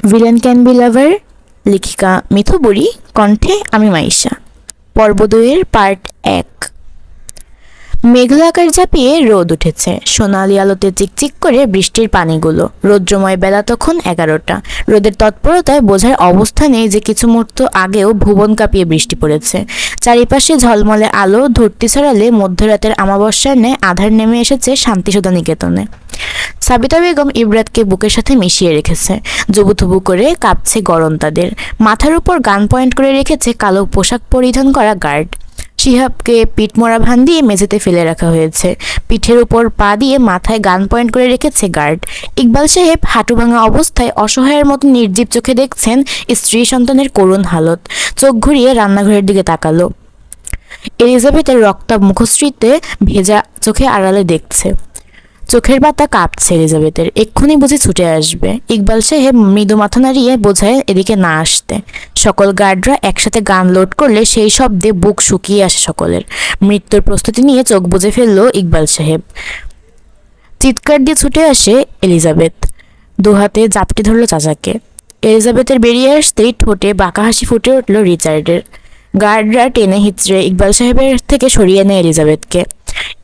Villain can be লাভার, লেখিকা মিথু বুড়ি, কণ্ঠে আমি মাইশা। পর্ব 2-এর পার্ট 1। মেঘলা আকাশ ঝাঁপিয়ে রোদ উঠেছে, সোনালি আলোতে চিকচিক করে বৃষ্টির পানিগুলো। রৌদ্রময় বেলা তখন 11টা। রোদের তৎপরতায় বোঝার অবস্থা নেই যে কিছু মুহূর্ত আগেও ভুবন কাঁপিয়ে বৃষ্টি পড়েছে। চারিপাশে ঝলমলে আলো ধরতি ছড়ালে মধ্যরাতের আমাবস্যার ন্যায় আধার নেমে এসেছে শান্তিসুধা নিকেতনে। সাবিতা বেগম ইবরাতকে বুকের সাথে মিশিয়ে রেখেছে। জবুথুবু করে কাঁপছে গরম তাদের। মাথার উপর গান পয়েন্ট করে রেখেছে কালো পোশাক পরিধান করা গার্ড। শিহাবকে পিঠমোড়া ভান দিয়ে মেঝেতে ফেলে রাখা হয়েছে। পিঠের উপর পা দিয়ে মাথায় গান পয়েন্ট করে রেখেছে গার্ড। ইকবাল সাহেব হাঁটু ভাঙা অবস্থায় অসহায়ের মতো নির্জীব চোখে দেখছেন স্ত্রী সন্তানের করুণ হালত। চোখ ঘুরিয়ে রান্নাঘরের দিকে তাকালো। এলিজাবেথের রক্তাভ মুখশ্রীতে ভেজা চোখে আড়ালে দেখছে। চোখের পাতা কাঁপছে এলিজাবেথের, এক্ষুনি বুঝি ছুটে আসবে। ইকবাল সাহেব মৃদু মাথা নাড়িয়ে বোঝায় এদিকে না আসতে। সকল গার্ডরা একসাথে গান লোড করলে সেই শব্দে বুক শুকিয়ে আসে সকলের। মৃত্যুর প্রস্তুতি নিয়ে চোখ বুজে ফেলল ইকবাল সাহেব। চিৎকার দিয়ে ছুটে আসে এলিজাবেথ, দুহাতে জাপটে ধরল চাচাকে। এলিজাবেথের বেরিয়ে আসতেই ঠোঁটে বাঁকা হাসি ফুটে উঠল রিচার্ডের। গার্ডরা টেনে হিচড়ে ইকবাল সাহেবের থেকে সরিয়ে নেয় এলিজাবেথকে।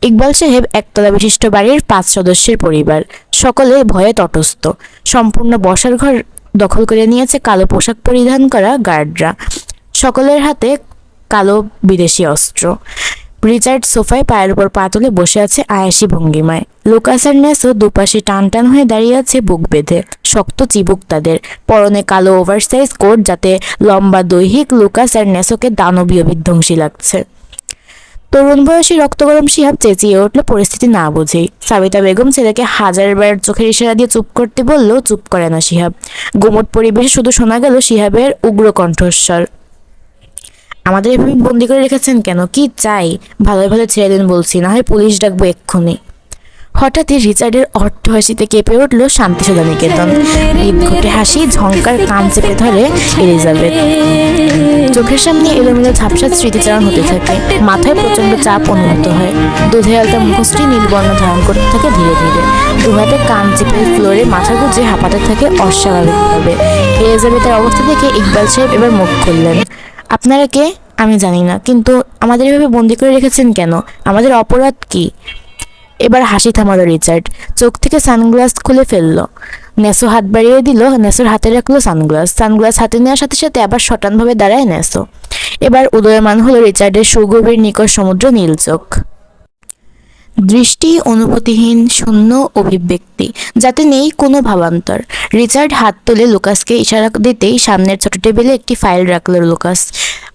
ইকবাল সাহেব একতলা বিশিষ্ট বাড়ির 5 সদস্যের পরিবার, সকলে ভয়ে তটস্থ। সম্পূর্ণ বসার ঘর দখল করে নিয়েছে কালো পোশাক পরিধান করা গার্ডরা। সকলের হাতে কালো বিদেশি অস্ত্র। রিচার্ড সোফায় পায়ের উপর পা তুলে বসে আছে আয়াসী ভঙ্গিমায়। লুকাস আর নেসো দুপাশে টান টান হয়ে দাঁড়িয়ে আছে বুক বেঁধে। শক্ত চিবুক তাদের, পরনে কালো ওভারসাইজ কোট, যাতে লম্বা দৈহিক লুকাস আর নেসোকে দানবীয় বিধ্বংসী লাগছে। তরুণ বয়সী রক্তগরম শিহাব চেঁচিয়ে উঠল পরিস্থিতি না বুঝেই। সাবিতা বেগম ছেলেকে হাজারবার চোখের ইশারা দিয়ে চুপ করতে বললেও চুপ করে না শিহাব। গুমট পরিবেশে শুধু শোনা গেল শিহাবের উগ্র কণ্ঠস্বর। আমাদের এভাবে বন্দি করে রেখেছেন কেন? কি চাই? ভালো ভালো ছেড়ে দিন বলছি, না হয় পুলিশ ডাকবো এক্ষুনি। হঠাৎই রিচার্ডের অট্ট হাসিতে কেঁপে উঠল শান্তিসুধা নিকেতন। ঈদঘটে হাসি ঝংকার কান চেপে ধরে এলিজাবেথ। চোখের সামনে এলোমেলো ঝাপসা স্মৃতিচারণ হতে থাকে। মাথায় প্রচন্ড চাপ অনুভূত হয়। দুধে আলতা মুখশ্রী নীলবর্ণ ধারণ করতে থাকে ধীরে ধীরে। দুহাতে কান চেপে ফ্লোরে মাথা গুঁজে হাঁপাতে থাকে অস্বাভাবিকভাবে। এলিজাবেথের অবস্থা দেখে ইকবাল সাহেব এবার মুখ খুললেন। আপনারা কে? আমি জানি না, কিন্তু আমাদের এভাবে বন্দি করে রেখেছেন কেন? আমাদের অপরাধ কি? এবার হাসি থামালো রিচার্ড, চোখ থেকে সানগ্লাস খুলে ফেললো। নেসো হাত বাড়িয়ে দিল, নেসোর হাতে রাখলো সানগ্লাস। সানগ্লাস হাতে নেওয়ার সাথে সাথে আবার শটানভাবে দাঁড়ায় নেসো। এবার উদয়মান হলো রিচার্ডের সুগভীর নিকট সমুদ্র নীল চোখ। দৃষ্টি অনুভূতিহীন, শূন্য অভিব্যক্তি, যাতে নেই কোনো ভাবান্তর। রিচার্ড হাত তুলে লুকাসকে ইশারা দিতেই সামনের ছোট টেবিলে একটি ফাইল রাখল লুকাস।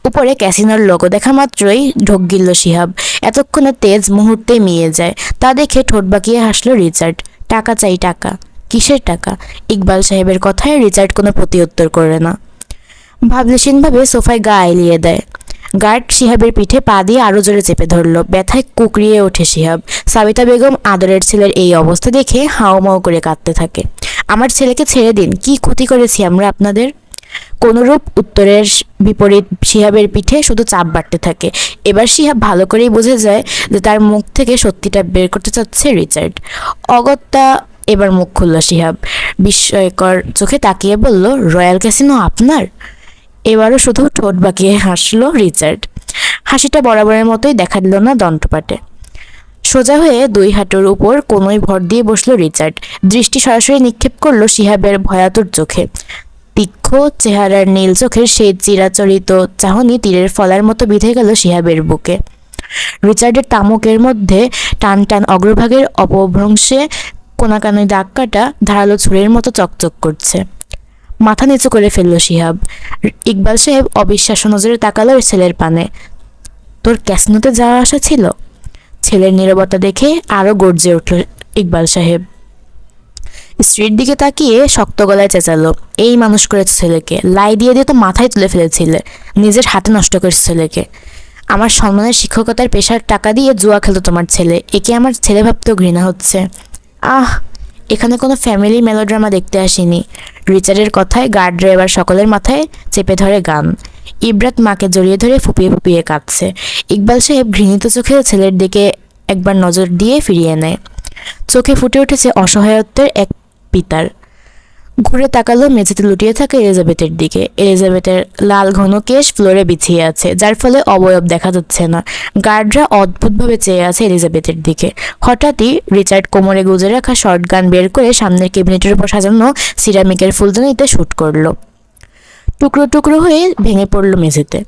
উপরে ক্যাসিনোর লোগো দেখা মাত্রই ঢোক গিলল শিহাব। এতক্ষণে তেজ মুহূর্তেই মিয়ে যায়। তা দেখে ঠোঁট বাঁকিয়ে হাসল রিচার্ড। টাকা চাই, টাকা। কিসের টাকা? ইকবাল সাহেবের কথায় রিচার্ড কোনো প্রতিউত্তর করে না। ভাবলেশীনভাবে সোফায় গা এলিয়ে দেয়। গার্ড শিহাবের পিঠে পা দিয়ে আরো জোরে চেপে ধরল। ব্যথায় কুকরিয়ে ওঠে শিহাব। সাবিতা বেগম আদরের ছেলের এই অবস্থা দেখে হাউমাউ করে কাঁদতে থাকে। আমার ছেলেকে ছেড়ে দিন, কি ক্ষতি করেছি আমরা আপনাদের? কোনরূপ উত্তরের বিপরীত শিহাবের পিঠে শুধু চাপ বাড়তে থাকে। এবার শিহাব ভালো করেই বুঝে যায় যে তার মুখ থেকে সত্যিটা বের করতে চাচ্ছে রিচার্ড। অগত্যা এবার মুখ খুলল শিহাব। বিস্ময়কর চোখে তাকিয়ে বলল, রয়্যাল ক্যাসিনো আপনার? এবারও শুধু ঠোঁট বাঁকিয়ে হাসলো রিচার্ড। হাসিটা বরাবরের মতোই দেখা দিল না দণ্টপাটে। সোজা হয়ে 2 হাঁটুর উপর কোনোই ভর দিয়ে বসলো রিচার্ড। দৃষ্টি সরাসরি নিক্ষেপ করলো শিহাবের ভয়াতুর চোখে। তীক্ষ্ণ চেহারার নীল চোখের সেই চিরাচরিত চাহনি তীরের ফলার মতো বিঁধে গেল শিহাবের বুকে। রিচার্ডের তামুকের মধ্যে টান টান অগ্রভাগের অপভ্রংশে কোনাকানি দাগ কাটা ধারালো ছুরির মতো চকচক করছে। মাথা নিচু করে ফেলল শিহাব। ইকবাল সাহেব অবিশ্বাস্য নজরে তাকালো ছেলের পানে। তোর ক্যাসিনোতে যাওয়া আসা ছিল? ছেলের নীরবতা দেখে আরো গর্জে উঠল ইকবাল সাহেব। স্ত্রীর দিকে তাকিয়ে শক্ত গলায় চেঁচালো, এই মানুষ করেছে ছেলেকে, লাই দিয়ে দিয়ে তো মাথায় তুলে ফেলেছিলে, নিজের হাতে নষ্ট করেছে ছেলেকে। আমার সম্মানের শিক্ষকতার পেশার টাকা দিয়ে জুয়া খেলতো তোমার ছেলে, একে আমার ছেলে ভাবতেও ঘৃণা হচ্ছে। আহ, এখানে কোনো ফ্যামিলি মেলোড্রামা দেখতে আসিনি। রিচার্ডের কথায় গার্ডরা এবার সকলের মাথায় চেপে ধরে গান। ইবরাত মাকে জড়িয়ে ধরে ফুপিয়ে ফুপিয়ে কাঁদছে। ইকবাল সাহেব ঘৃণিত চোখে ছেলের দিকে একবার নজর দিয়ে ফিরিয়ে নেয়। চোখে ফুটে উঠেছে অসহায়ত্বের এক পিতার। ঘুরে তাকালো মেঝেতে লুটিয়ে থাকা এলিজাবেথের দিকে। এলিজাবেথের লাল ঘন কেশ ফ্লোরে বিছিয়ে আছে, যার ফলে অবয়ব দেখা যাচ্ছে না। গার্ডরা অদ্ভুতভাবে চেয়ে আছে এলিজাবেথের দিকে। হঠাৎই রিচার্ড কোমরে গুজে রাখা শর্টগান বের করে সামনের ক্যাবিনেটের উপর সাজানো সিরামিকের ফুলদানিতে শুট করলো। টুকরো টুকরো হয়ে ভেঙে পড়ল মেঝেতে।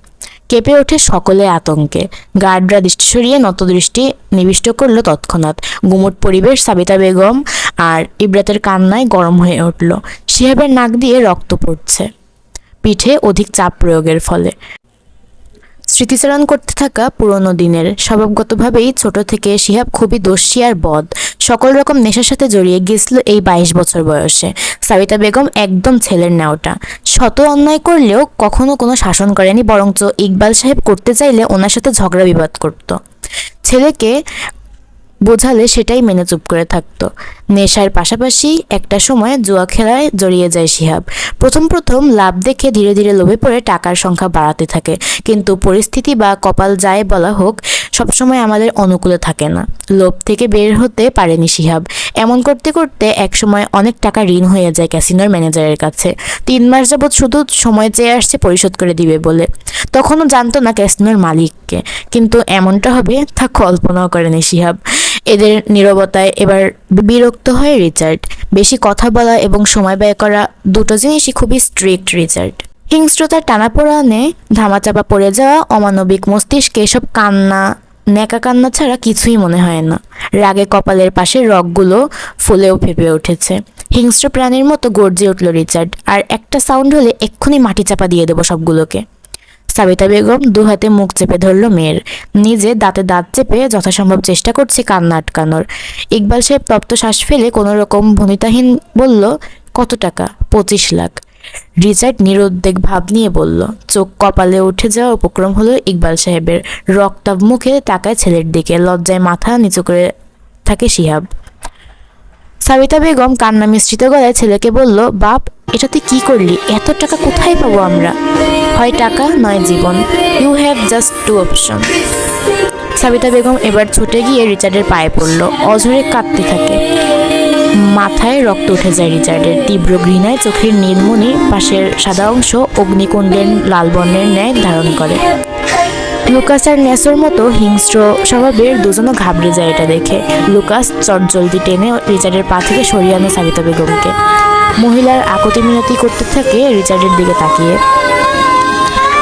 কেঁপে ওঠে সকলে আতঙ্কে। গার্ডরা দৃষ্টি সরিয়ে নতদৃষ্টি নিবিষ্ট করলো তৎক্ষণাৎ। গুমট পরিবেশ। সাবিতা বেগম আর ইব্রাতের কান্নায় গরম হয়ে উঠল। শিহাবের নাক দিয়ে রক্ত পড়ছে, পিঠে অধিক চাপ প্রয়োগের ফলে। স্মৃতিচারণ করতে থাকা পুরনো দিনের। স্বভাবগতভাবেই ছোট থেকে শিহাব খুবই দস্যি আর বদ। সকল রকম নেশার সাথে জড়িয়ে গিয়েছিল এই 22 বছর বয়সে। সাবিতা বেগম একদম ছেলের নেওটা। শত অন্যায় করলেও কখনো কোনো শাসন করেনি, বরঞ্চ ইকবাল সাহেব করতে চাইলে ওনার সাথে ঝগড়া বিবাদ করত। ছেলেকে বোঝালে সেটাই মেনে চুপ করে থাকতো। নেশার পাশাপাশি একটা সময় জুয়া খেলায় জড়িয়ে যায় শিহাব। প্রথম প্রথম লাভ দেখে ধীরে ধীরে লোভে পড়ে টাকার সংখ্যা বাড়াতে থাকে, কিন্তু পরিস্থিতি বা কপাল যায় বলা হোক, সবসময় আমাদের অনুকূলে থাকে না। লোভ থেকে বের হতে পারেনি শিহাব। এমন করতে করতে একসময় অনেক টাকা ঋণ হয়ে যায় ক্যাসিনোর ম্যানেজারের কাছে। 3 মাস যাবৎ শুধু সময় চেয়ে আসছে পরিশোধ করে দিবে বলে। তখনও জানতো না ক্যাসিনোর মালিককে, কিন্তু এমনটা হবে তা কল্পনাও করেনি শিহাব। এদের নীরবতায় এবার বিরক্ত হয় রিচার্ড। বেশি কথা বলা এবং সময় ব্যয় করা দুটো জিনিসই খুবই স্ট্রিক্ট রিচার্ড। হিংস্রতার টানাপোড়ানে ধামাচাপা পড়ে যাওয়া অমানবিক মস্তিষ্কে এসব কান্না, নেকা কান্না ছাড়া কিছুই মনে হয় না। রাগে কপালের পাশের রগগুলো ফুলেও ফেপে উঠেছে। হিংস্র প্রাণীর মতো গর্জে উঠল রিচার্ড। আর একটা সাউন্ড হলে এক্ষুনি মাটি চাপা দিয়ে দেবো সবগুলোকে। সাবিতা বেগম দু হাতে মুখ চেপে ধরল মেয়ের। নিজে দাঁতে দাঁত চেপে যথাসম্ভব চেষ্টা করছে কান্না আটকানোর। ইকবাল সাহেব তপ্ত শ্বাস ফেলে কোনো রকম ভনিতাহীন বলল, কত টাকা? 25 লাখ। রিচার্ড নিরুদ্বেগ ভাব নিয়ে বলল। চোখ কপালে উঠে যাওয়া উপক্রম হলো ইকবাল সাহেবের। রক্তাভ মুখে তাকায় ছেলের দিকে। লজ্জায় মাথা নিচু করে থাকে শিহাব। সাবিতা বেগম কান্না মিশ্রিত গলায় ছেলেকে বলল, বাপ, এটা তুই কি করলি? এত টাকা কোথায় পাবো আমরা? হয় টাকা নয় জীবন। You have just 2 option. Sabita Begum এবার ছুটে গিয়ে রিচার্ডের পায়ে পড়ল। অঝরে কাঁদতে থাকে। মাথায় রক্ত উঠে যায় রিচার্ডের। তীব্র ঘৃণায় চোখের নীলমণি পাশের সাদা অংশ অগ্নিকুণ্ডের লাল বর্ণের ন্যায় ধারণ করে। লুকাস আর নেসোর মতো হিংস্র স্বভাবের দুজনও ঘাবড়ে যায় এটা দেখে। লুকাস চটজলদি টেনে রিচার্ডের পা থেকে সরিয়ে আনে সাবিতা বেগমকে। মহিলার আকুতি মিনতি করতে থাকে রিচার্ডের দিকে তাকিয়ে।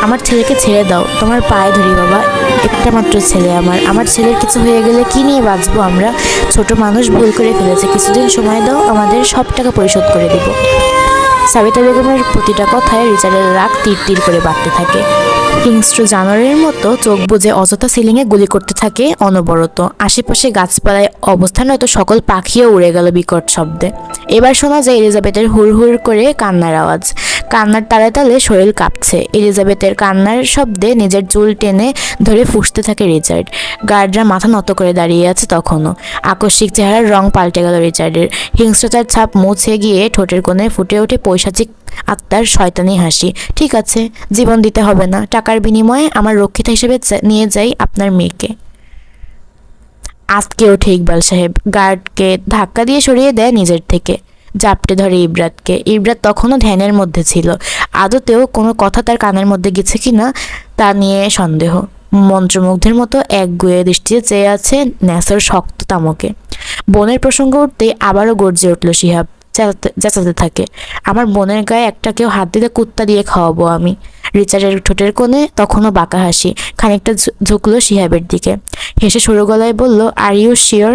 আমার ছেলেকে ছেড়ে দাও, তোমার পায়ে ধরি বাবা। একটা মাত্র ছেলে আমার ছেলের কিছু হয়ে গেলে কি নিয়ে বাঁচবো আমরা? ছোট মানুষ, ভুল করে ফেলেছে, কিছুদিন সময় দাও, আমাদের সব টাকা পরিশোধ করে দিব। সাবিতা বেগমের প্রতিটা কথায় রিচার্ডের রাগ তীর তীর করে বাড়তে থাকে। হিংস্র জানোয়ারের মতো চোখ বুজে অযথা সিলিংয়ে গুলি করতে থাকে অনবরত। আশেপাশে গাছপালায় অবস্থান হয়তো সকল পাখিও উড়ে গেল বিকট শব্দে। এবার শোনা যায় এলিজাবেথের হুড় হুড় করে কান্নার আওয়াজ। কান্নার তালে তালে শরীর কাঁপছে। এলিজাবেথের কান্নার শব্দে নিজের চুল টেনে ধরে ফুঁসতে থাকে রিচার্ড। গার্ডরা মাথা নত করে দাঁড়িয়ে আছে তখনও। আকস্মিক চেহারার রং পাল্টে গেল রিচার্ডের। হিংস্রতার ছাপ মুছে গিয়ে ঠোঁটের কোণে ফুটে ওঠে পৈশাচিক আত্মার শয়তানি হাসি। ঠিক আছে, জীবন দিতে হবে না, টাকার বিনিময়ে আমার রক্ষিতা হিসেবে নিয়ে যাই আপনার মেয়েকে। আজকে ওঠে ইকবাল সাহেব। গার্ডকে ধাক্কা দিয়ে সরিয়ে দেয় নিজের থেকে। জাপটে ধরে ইব্রাতকে। ইব্রাত তখনও ধ্যানের মধ্যে ছিল। আদতেও কোনো কথা তার কানের মধ্যে গেছে কিনা তা নিয়ে সন্দেহ। মন্ত্রমুগ্ধের মতো একগুঁয়ে দৃষ্টিতে চেয়ে আছে ন্যাসর শক্ত তামকে। বোনের প্রসঙ্গ উঠতেই আবারও গর্জে উঠল শিহাব। চেঁচাতে থাকে, আমার বোনের গায়ে একটা কেউ হাত দিলে কুত্তা দিয়ে খাওয়াবো আমি। রিচার্ডের ঠোঁটের কোণে তখনও বাঁকা হাসি। খানিকটা ঝুঁকলো শিহাবের দিকে। হেসে সরু গলায় বলল, আর ইউ শিওর?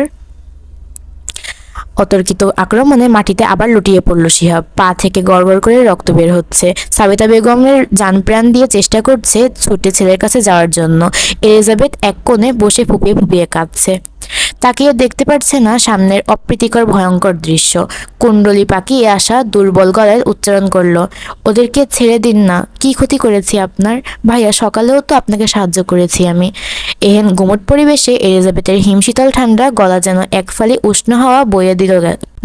অতর্কিত আক্রমণে মাটিতে আবার লুটিয়ে পড়ল শিহাব। পা থেকে গড়গড় করে রক্ত বের হচ্ছে। সাবিতা বেগমের জানপ্রাণ দিয়ে চেষ্টা করছে ছুটে ছেলের কাছে যাওয়ার জন্য। এলিজাবেথ এক কোণে বসে ফুপিয়ে ফুপিয়ে কাঁদছে। তাকিয়ে দেখতে পারছে না সামনের অপ্রীতিকর ভয়ঙ্কর দৃশ্য। কুণ্ডলি পাকিয়ে আসা দুর্বল গলায় উচ্চারণ করলো, ওদেরকে ছেড়ে দিন না। কি ক্ষতি করেছি আপনার? ভাইয়া, সকালেও তো আপনাকে সাহায্য করেছি আমি। এহেন গুমট পরিবেশে এলিজাবেথের হিমশীতল ঠান্ডা গলা যেন এক ফালি উষ্ণ হাওয়া বয়ে দিল।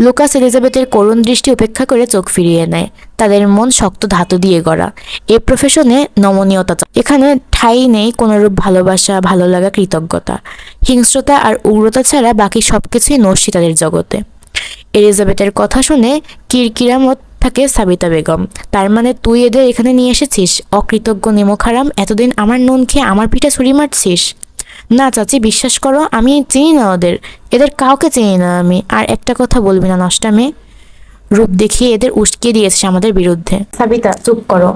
লুকাস এলিজাবেথের করুণ দৃষ্টি উপেক্ষা করে চোখ ফিরিয়ে নেয়। তাদের মন শক্ত ধাতু দিয়ে গড়া। এ প্রফেশনে নমনীয়তা, এখানে ঠাঁই নেই কোনোরূপ ভালোবাসা, ভালো লাগা, কৃতজ্ঞতা। হিংস্রতা আর উগ্রতা ছাড়া বাকি সবকিছুই নস্যি তাদের জগতে। এলিজাবেথের কথা শুনে কিরকিরামত থাকে সাবিতা বেগম। তার মানে তুই এদের এখানে নিয়ে এসেছিস? অকৃতজ্ঞ নেমোখারাম, এতদিন আমার নুন খেয়ে আমার পিঠে ছুরি মারছিস? না চাচি, বিশ্বাস করো, আমি চিনি না এদের কাউকে চিনি না আমি। আর একটা কথা বলবি না নষ্টা মেয়ে। রূপ দেখিয়ে এদের উস্কিয়ে দিয়েছিস আমাদের বিরুদ্ধে। সাবিতা চুপ করো।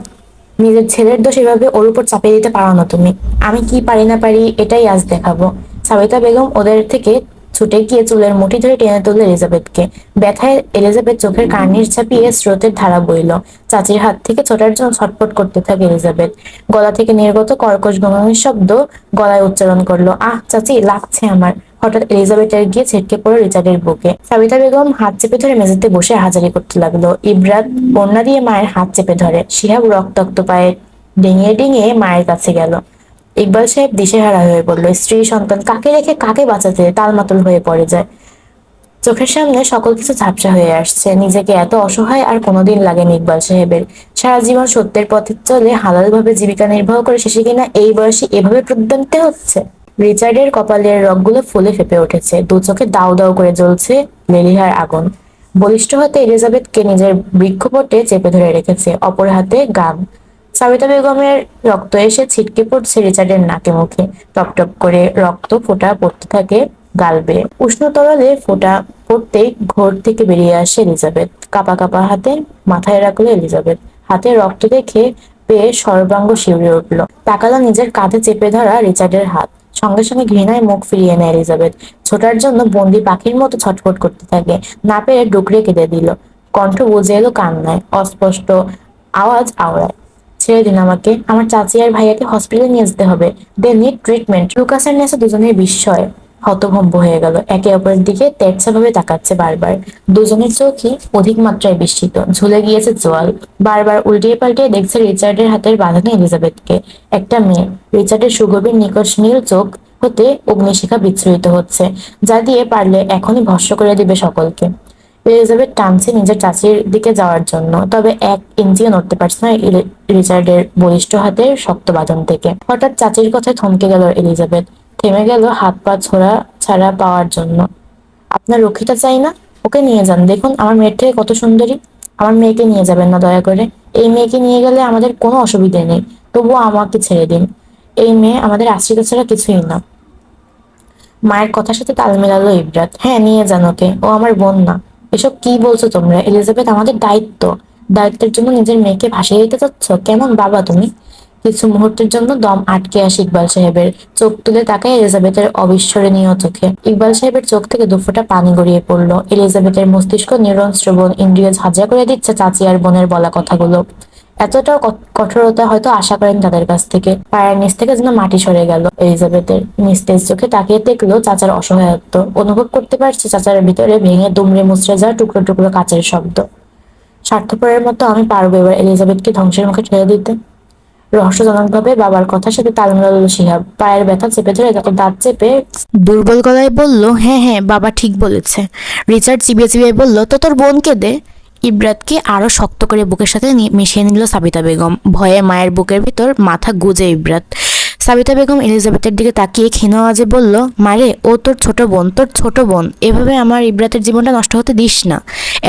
নিজের ছেলের দোষ এভাবে ওর উপর চাপিয়ে দিতে পারো না তুমি। আমি কি পারি না পারি এটাই আজ দেখাবো। সাবিতা বেগম ওদের থেকে ছুটে গিয়ে চুলের মুঠি ধরে টেনে তুলল এলিজাবেথকে। ব্যথায় এলিজাবেথ চোখের কার্নিশ ছাপিয়ে স্রোতের ধারা বইল। চাচির হাত থেকে ছোটার জন্য ছটফট করতে থাকে এলিজাবেথ। গলা থেকে নির্গত কর্কশ ঘুমানোর শব্দ গলায় উচ্চারণ করলো, আহ চাচি, লাগছে আমার। হঠাৎ এলিজাবেথের গিয়ে ছিটকে পড়ল রিচার্ডের বুকে। সাবিতা বেগম হাত চেপে ধরে মেঝেতে বসে হাজারি করতে লাগলো। ইব্রাত বন্যা দিয়ে মায়ের হাত চেপে ধরে। শিহাব রক্তাক্ত পায়ে ডিঙিয়ে ডিঙিয়ে মায়ের কাছে গেল। ইকবাল সাহেব দিশেহারা হয়ে পড়ল। স্ত্রী সন্তান কাকে রেখে কাকে বাঁচাতে তালমাতাল হয়ে পড়ে যায়। চোখের সামনে সকল কিছু ঝাপসা হয়ে আসছে। নিজেকে এত অসহায় আর কোনোদিন লাগেনি ইকবাল সাহেবের। সারা জীবন সত্যের পথে চলে হালাল ভাবে জীবিকা নির্বাহ করে শেষে কিনা এই বয়সে এভাবে প্রদান দিতে হচ্ছে। রিচার্ডের কপালের রগগুলো ফুলে ফেপে উঠেছে। দু চোখে দাউ দাউ করে জ্বলছে লেলিহার আগুন। বলিষ্ঠ হাতে এলিজাবেথকে নিজের বৃক্ষপটে চেপে ধরে রেখেছে, অপর হাতে গান। সাবিতা বেগমের রক্ত এসে ছিটকে পড়ছে রিচার্ডের নাকে মুখে। টপ টপ করে রক্ত ফোঁটা পড়তে থাকে গাল বেয়ে। উষ্ণ তরলে ফোঁটা পড়তেই ঘর থেকে বেরিয়ে আসে এলিজাবেথ। কাপা কাপা হাতে মাথায় রাখলো এলিজাবেথ। হাতে রক্ত দেখে পেয়ে সর্বাঙ্গ শিউরে উঠল। তাকালো নিজের কাঁধে চেপে ধরা রিচার্ডের হাত। সঙ্গে সঙ্গে ঘৃণায় মুখ ফিরিয়ে নেয় এলিজাবেথ। ছোটার জন্য বন্দি পাখির মতো ছটফট করতে থাকে। না পেরে ডুকরে কেঁদে দিল। কণ্ঠ বুঝে এলো কান্নায়, অস্পষ্ট আওয়াজ আওড়ায়। ছেড়ে দিন আমাকে, আমার চাচি আর ভাইয়াকে হসপিটালে নিয়ে যেতে হবে। They need treatment. লুকাস আর নেসা দুজনের বিস্ময় হতভম্ব হয়ে গেল। একে অপরের দিকে তেরছা ভাবে তাকাচ্ছে বারবার। দুজনের চোখই অধিক মাত্রায় বিস্মিত, ঝুলে গিয়েছে চোয়াল। বারবার উল্টিয়ে পাল্টিয়ে দেখছে রিচার্ডের হাতের বাঁধানো এলিজাবেথকে। একটা মেয়ে। রিচার্ডের সুগভীর নিকষ নীল চোখ হতে অগ্নিশিখা বিচ্ছুরিত হচ্ছে, যা দিয়ে পারলে এখনই ভস্ম করে দিবে সকলকে। এলিজাবেথ টানছে নিজের চাচির দিকে যাওয়ার জন্য, তবে 1 ইঞ্চিও নড়তে পারছে না রিচার্ডের বলিষ্ঠ হাতের শক্ত বাঁধন থেকে। হঠাৎ চাচির কথায় থমকে গেল এলিজাবেথ। থেমে গেল হাত পা ছোড়া ছাড়া পাওয়ার জন্য। আপনার রক্ষিতা চাই না? ওকে নিয়ে যান, দেখুন আমার মেয়ের থেকে কত সুন্দরী। আমার মেয়েকে নিয়ে যাবেন না দয়া করে। এই মেয়েকে নিয়ে গেলে আমাদের কোনো অসুবিধে নেই, তবুও আমাকে ছেড়ে দিন। এই মেয়ে আমাদের আশ্রিত ছাড়া কিছুই না। মায়ের কথার সাথে তাল মেলালো ইব্রাত। হ্যাঁ, নিয়ে যান ওকে, ও আমার বোন না। এসব কি বলছো তোমরা? এলিজাবেথ আমাদের দায়িত্ব। দায়িত্বের জন্য নিজের মেয়েকে ভাসিয়ে দিতে চাচ্ছ? কেমন বাবা তুমি? কিছু মুহূর্তের জন্য দম আটকে আসে ইকবাল সাহেবের। চোখ তুলে তাকায় এলিজাবেথের অবিস্মরণীয় চোখে। ইকবাল সাহেবের চোখ থেকে দুফোঁটা পানি গড়িয়ে পড়লো। এলিজাবেথের মস্তিষ্ক নিরন শ্রবণ ইন্দ্রিয় ঝাঁঝা করে দিচ্ছে চাচি আর বোনের বলা কথাগুলো। এতটাও কঠোরতা হয়তো আশা করেন তাদের কাছ থেকে। পায়ের নিচ থেকে যেন মাটি সরে গেল এলিজাবেথের। নিস্তেজ চোখে তাকিয়ে দেখলো চাচার অসহায়ত্ব। অনুভব করতে পারছে চাচার ভিতরে ভেঙে দুমড়ে মুচড়ে যাওয়া টুকরো টুকরো কাচের শব্দ। স্বার্থপরের মতো আমি পারবো এবার এলিজাবেথকে ধ্বংসের মুখে ঠেলে দিতে। রহস্যজনকভাবে বাবার কথার সাথে তাল মেলালো শিহাব। পায়ের ব্যথা চেপে ধরে তাকে দাঁত চেপে দুর্বল গলায় বলল, হ্যাঁ হ্যাঁ, বাবা ঠিক বলেছে। রিচার্ড চিবিয়ে চিবিয়ে বলল, তো তোর বোনকে দে। ইব্রাতকে আরো শক্ত করে বুকের সাথে মিশিয়ে নিল সাবিতা বেগম। ভয়ে মায়ের বুকের ভিতর মাথা গুজে ইব্রাত। সাবিতা বেগম এলিজাবেথের দিকে তাকিয়ে ক্ষীণ আওয়াজে বলল, মারে, ও তোর ছোট বোন, তোর ছোট বোন। এভাবে আমার ইব্রাতের জীবনটা নষ্ট হতে দিস না।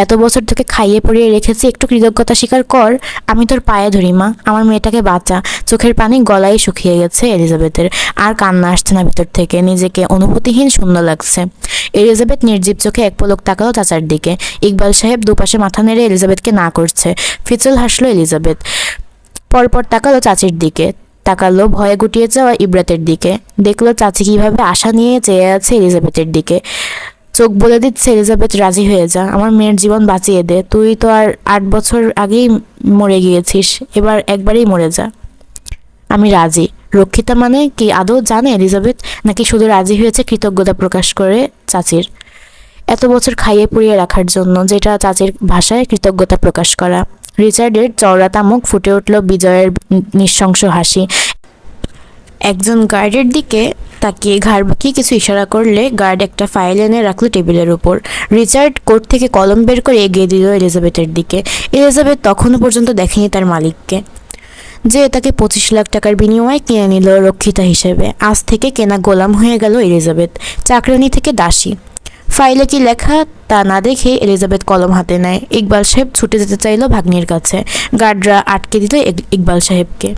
এত বছর তোকে খাইয়ে পড়িয়ে রেখেছি, একটু কৃতজ্ঞতা স্বীকার কর। আমি তোর পায়ে ধরি মা, আমার মেয়েটাকে বাঁচা। চোখের পানি গলায় শুকিয়ে গেছে এলিজাবেথের। আর কান্না আসছে না ভিতর থেকে, নিজেকে অনুভূতিহীন শূন্য লাগছে। এলিজাবেথ নির্জীব চোখে এক পলক তাকালো চাচার দিকে। ইকবাল সাহেব দুপাশে মাথা নেড়ে এলিজাবেথকে না করছে। ফিচল হাসলো এলিজাবেথ। পরপর তাকালো চাচির দিকে, তাকালো ভয়ে গুটিয়ে যাওয়া ইব্রাতের দিকে। দেখলো চাচি কিভাবে আশা নিয়ে চেয়ে আছে এলিজাবেথের দিকে। চোখ বলে দিচ্ছে, এলিজাবেথ রাজি হয়ে যা, আমার মেয়ের জীবন বাঁচিয়ে দে। তুই তো আর 8 বছর আগেই মরে গিয়েছিস, এবার একবারেই মরে যা। আমি রাজি। রক্ষিতা মানে কি আদৌ জানে এলিজাবেথ, নাকি শুধু রাজি হয়েছে কৃতজ্ঞতা প্রকাশ করে চাচির? এত বছর খাইয়ে পুড়িয়ে রাখার জন্য, যেটা চাচির ভাষায় কৃতজ্ঞতা প্রকাশ করা। রিচার্ডের চওড়াতা মুখ ফুটে উঠল বিজয়ের নিঃশংস হাসি। একজন গার্ডের দিকে তাকিয়ে ঘাড় বাঁকিয়ে কিছু ইশারা করলে গার্ড একটা ফাইল এনে রাখলো টেবিলের উপর। রিচার্ড কোট থেকে কলম বের করে এগিয়ে দিল এলিজাবেথের দিকে। এলিজাবেথ তখনও পর্যন্ত দেখেনি তার মালিককে, যে তাকে 25 লাখ টাকার বিনিময়ে কিনে নিল রক্ষিতা হিসেবে। আজ থেকে কেনা গোলাম হয়ে গেল এলিজাবেথ, চাকরানি থেকে দাসী। ফাইলে কি লেখা তা না দেখে এলিজাবেথ কলম হাতে নেয়। ইকবাল সাহেব ছুটে যেতে চাইল ভাগ্নির কাছে, গার্ডরা আটকে দিল ইকবাল সাহেবকে।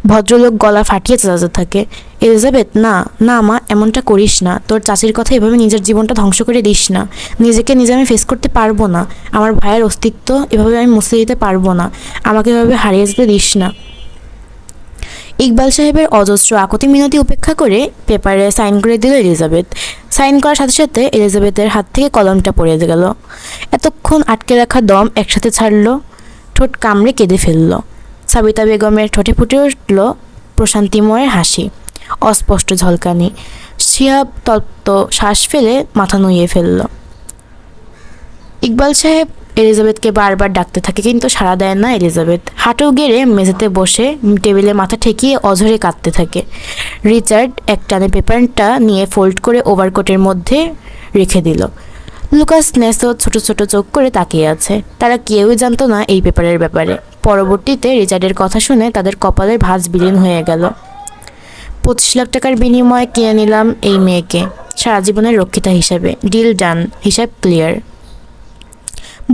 ভদ্রলোক গলা ফাটিয়ে চেঁচাতে থাকে, এলিজাবেথ না না মা, এমনটা করিস না, তোর চাচির কথা এভাবে নিজের জীবনটা ধ্বংস করে দিস না। নিজেকে নিজে আমি ফেস করতে পারবো না, আমার ভাইয়ের অস্তিত্ব এভাবে আমি মুছে দিতে পারবো না, আমাকে এভাবে হারিয়ে যেতে দিস না। ইকবাল সাহেবের অজস্র আকুতি মিনতি উপেক্ষা করে পেপারে সাইন করে দিল এলিজাবেথ। সাইন করার সাথে সাথে এলিজাবেথের হাত থেকে কলমটা পড়ে গেল। এতক্ষণ আটকে রাখা দম একসাথে ছাড়লো, ঠোঁট কামড়ে কেঁদে ফেলল। সাবিতা বেগমের ঠোঁটে ফুটে উঠল প্রশান্তিময়ের হাসি, অস্পষ্ট ঝলকানি। শিহাব তপ্ত শ্বাস ফেলে মাথা নুইয়ে ফেলল। ইকবাল সাহেব এলিজাবেথকে বারবার ডাকতে থাকে, কিন্তু সাড়া দেয় না এলিজাবেথ। হাঁটু গেড়ে মেঝেতে বসে টেবিলে মাথা ঠেকিয়ে অঝরে কাঁদতে থাকে। রিচার্ড একটানে পেপারটা নিয়ে ফোল্ড করে ওভারকোটের মধ্যে রেখে দিল। লুকাস নেসো ছোট ছোট চোখ করে তাকিয়ে আছে। তারা কেউই জানতো না এই পেপারের ব্যাপারে। পরবর্তীতে রিচার্ডের কথা শুনে তাদের কপালের ভাঁজ বিলীন হয়ে গেল। 25 লাখ টাকার বিনিময়ে কিনে নিলাম এই মেয়েকে সারা জীবনের রক্ষিতা হিসাবে, ডিল ডান, হিসাব ক্লিয়ার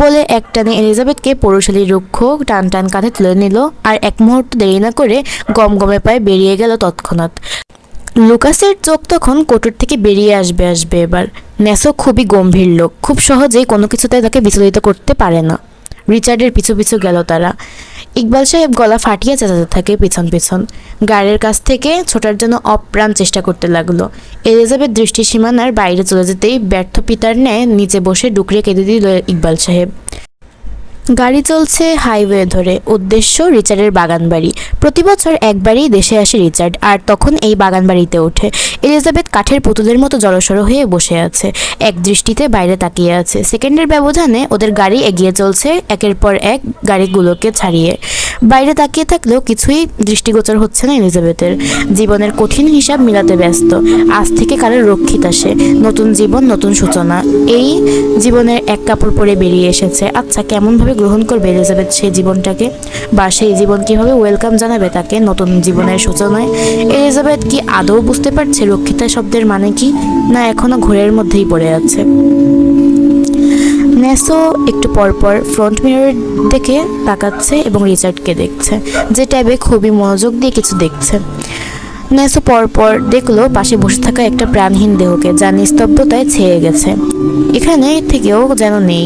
বলে একটানে এলিজাবেথকে পৌরশালীর রুক্ষ টান টান কাঁধে তুলে নিল, আর এক মুহূর্ত দেরি না করে গমগমে পায়ে বেরিয়ে গেল তৎক্ষণাৎ। লুকাসের চোখ তখন কোটর থেকে বেরিয়ে আসবে এবার। নেসো খুবই গম্ভীর লোক, খুব সহজেই কোনো কিছুতে তাকে বিচলিত করতে পারে না। রিচার্ডের পিছু পিছু গেল তারা। ইকবাল সাহেব গলা ফাটিয়ে চেঁচাতে থাকে পিছন পিছন। গাড়ির কাছ থেকে ছোটার জন্য অপ্রাণ চেষ্টা করতে লাগলো। এলিজাবেথ দৃষ্টি সীমানার বাইরে চলে যেতেই ব্যর্থ পিতার ন্যায় নিচে বসে ডুকরে কেঁদে দিল ইকবাল সাহেব। গাড়ি চলছে হাইওয়ে ধরে, উদ্দেশ্য রিচার্ডের বাগান বাড়ি। প্রতি বছর একবারই দেশে আসে রিচার্ড, আর তখন এই বাগান বাড়িতে ওঠে। এলিজাবেথ কাঠের পুতুলের মতো জড়সড় হয়ে বসে আছে, এক দৃষ্টিতে বাইরে তাকিয়ে আছে। সেকেন্ডের ব্যবধানে ওদের গাড়ি এগিয়ে চলছে একের পর এক গাড়িগুলোকে ছাড়িয়ে। বাইরে তাকিয়ে থাকলেও কিছুই দৃষ্টিগোচর হচ্ছে না এলিজাবেথের। জীবনের কঠিন হিসাব মিলাতে ব্যস্ত। আজ থেকে কারোর রক্ষিত আসে, নতুন জীবন, নতুন সূচনা। এই জীবনের এক কাপড় পরে বেরিয়ে এসেছে। আচ্ছা, কেমনভাবে গ্রহণ করবে এলিজাবেথ সেই জীবনটাকে, বা সেই জীবন কিভাবে ওয়েলকাম জানাবে তাকে নতুন জীবনের সূচনায়? এলিজাবেথ কি আদৌ বুঝতে পারছে রক্ষিতা শব্দের মানে কি, না এখনো ঘোরের মধ্যেই পড়ে আছে? নেসো একটু পরপর ফ্রন্ট মিররের দিকে তাকাচ্ছে এবং রিচার্ডকে দেখছে, যে ট্যাবে খুবই মনোযোগ দিয়ে কিছু দেখছে। নেসো পরপর দেখলো পাশে বসে থাকা একটা প্রাণহীন দেহকে, যা নিস্তব্ধতায় ছেয়ে গেছে। এখানে থেকেও যেন নেই,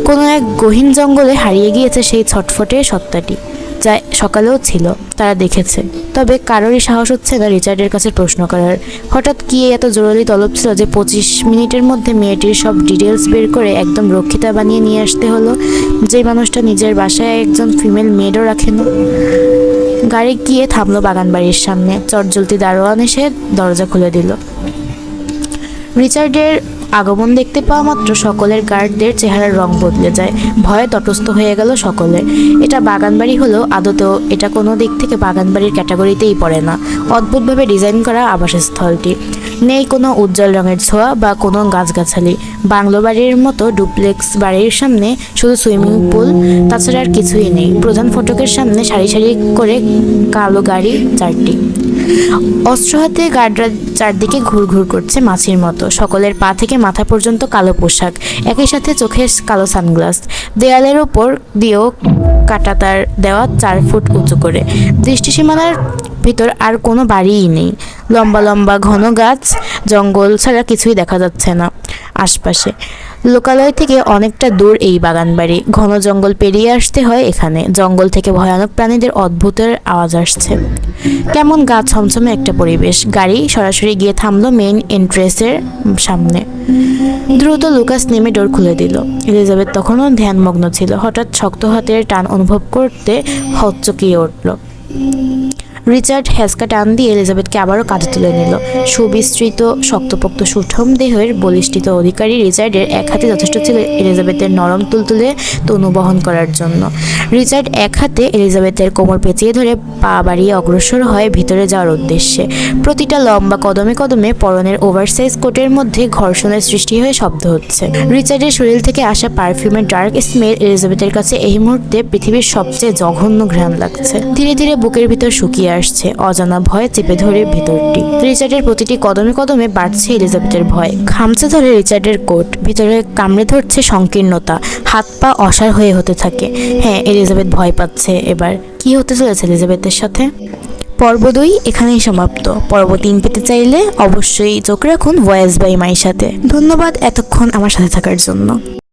কোনো এক গহীন জঙ্গলে হারিয়ে গিয়েছে সেই ছটফটে সত্তাটি, যা সকালেও ছিল। তারা দেখেছে, তবে কারোরই সাহস হচ্ছে না রিচার্ডের কাছে প্রশ্ন করার। হঠাৎ কি এত জরুরি তলব ছিল যে 25 মিনিটের মধ্যে মেয়েটির সব ডিটেলস বের করে একদম রক্ষিতা বানিয়ে নিয়ে আসতে হলো, যে মানুষটা নিজের বাসায় একজন ফিমেল মেডও রাখে না? গাড়ি গিয়ে থামলো বাগান বাড়ির সামনে। চটজলতি দারোয়ান এসে দরজা খুলে দিল। রিচার্ডের আগমন দেখতে পাওয়া মাত্র সকলের গার্ডদের চেহারার রং বদলে যায়। ভয়ে তটস্থ হয়ে গেল সকলে। এটা বাগানবাড়ি হলেও আদতেও এটা কোনো দিক থেকে বাগানবাড়ির ক্যাটাগরিতেই পড়ে না। অদ্ভুতভাবে ডিজাইন করা আবাসস্থলটি, নেই কোনো উজ্জ্বল রঙের ছোঁয়া বা কোনো গাছগাছালি। বাংলো বাড়ির মতো ডুপ্লেক্স বাড়ির সামনে শুধু সুইমিং পুল, তাছাড়া আর কিছুই নেই। প্রধান ফটকের সামনে সারি সারি করে কালো গাড়ি 4টি। অস্ত্র হাতে গার্ডরা চারদিকে ঘুরঘুর করছে মাছির মতো। সকলের পা থেকে মাথা পর্যন্ত কালো পোশাক, একই সাথে চোখে কালো সানগ্লাস। দেয়ালের ওপর দিয়েও কাঁটাতার দেওয়া 4 ফুট উঁচু করে। দৃষ্টিসীমানার ভিতর আর কোনো বাড়িই নেই। লম্বা লম্বা ঘন গাছ, জঙ্গল ছাড়া কিছুই দেখা যাচ্ছে না আশপাশে। লোকালয় থেকে অনেকটা দূর এই বাগান বাড়ি। ঘন জঙ্গল পেরিয়ে আসতে হয় এখানে। জঙ্গল থেকে ভয়ানক প্রাণীদের অদ্ভুতের আওয়াজ আসছে। কেমন গা ছমছমে একটা পরিবেশ। গাড়ি সরাসরি গিয়ে থামলো মেইন এন্ট্রেন্সের সামনে। দ্রুত লুকাস নেমে ডোর খুলে দিল। এলিজাবেথ তখনও ধ্যানমগ্ন ছিল। হঠাৎ শক্ত হাতের টান অনুভব করতে হকচকিয়ে উঠল। রিচার্ড হ্যাঁচকা টান দিয়ে এলিজাবেথকে আবারও কাঁধে তুলে নিল। সুবিস্তৃত শক্তপোক্ত সুঠম দেহের বলিষ্ঠিত অধিকারী রিচার্ডের এক হাতে যথেষ্ট ছিল এলিজাবেথের নরম তুলতুলে তনু বহন করার জন্য। রিচার্ড এক হাতে এলিজাবেথের কোমর পেঁচিয়ে ধরে পা বাড়িয়ে অগ্রসর হয় ভিতরে যাওয়ার উদ্দেশ্যে। প্রতিটা লম্বা কদমে কদমে পরনের ওভারসাইজ কোটের মধ্যে ঘর্ষণের সৃষ্টি হয়ে শব্দ হচ্ছে। রিচার্ডের শরীর থেকে আসা পারফিউমের ডার্ক স্মেল এলিজাবেথের কাছে এই মুহূর্তে পৃথিবীর সবচেয়ে জঘন্য ঘ্রাণ লাগছে। ধীরে ধীরে বুকের ভিতর শুকিয়ে আসছে, অজানা ভয় চেপে ধরে ভেতরটি। রিচার্ডের প্রতিটি কদমে কদমে বাড়ছে এলিজাবেথের ভয়। খামচে ধরে রিচার্ডের কোট, ভিতরে কামড়ে ধরছে সংকীর্ণতা, হাত পা অসাড় হয়ে হতে থাকে। হ্যাঁ, এলিজাবেথ ভয় পাচ্ছে। এবার কি হতে চলেছে এলিজাবেথের সাথে? পর্ব 2 এখানেই সমাপ্ত। পর্ব 3 পেতে চাইলে অবশ্যই চোখ রাখুন ভয়েস বাই মাইশাতে। ধন্যবাদ এতক্ষণ আমার সাথে থাকার জন্য।